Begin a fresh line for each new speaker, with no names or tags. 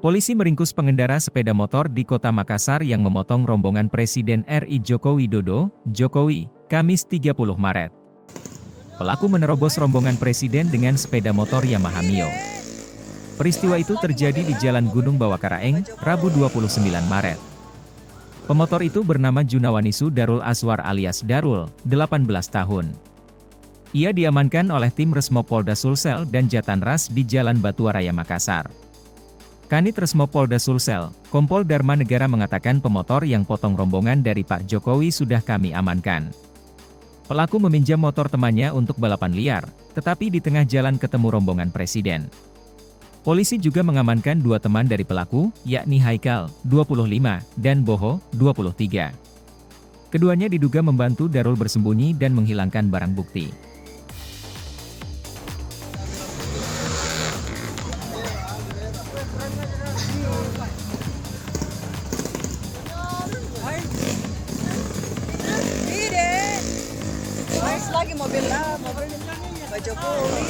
Polisi meringkus pengendara sepeda motor di Kota Makassar yang memotong rombongan Presiden RI Joko Widodo, Jokowi, Kamis 30 Maret. Pelaku menerobos rombongan Presiden dengan sepeda motor Yamaha Mio. Peristiwa itu terjadi di Jalan Gunung Bawakaraeng, Rabu 29 Maret. Pemotor itu bernama Junawanisu Darul Aswar alias Darul, 18 tahun. Ia diamankan oleh tim Resmo Polda Sulsel dan Jatanras di Jalan Batuwaraya Makassar. Kanit Resmo Polda Sulsel, Kompol Dharma Negara mengatakan pemotor yang potong rombongan dari Pak Jokowi sudah kami amankan. Pelaku meminjam motor temannya untuk balapan liar, tetapi di tengah jalan ketemu rombongan Presiden. Polisi juga mengamankan dua teman dari pelaku, yakni Haikal, 25, dan Boho, 23. Keduanya diduga membantu Darul bersembunyi dan menghilangkan barang bukti.
Lagi mobil Pak Jokowi.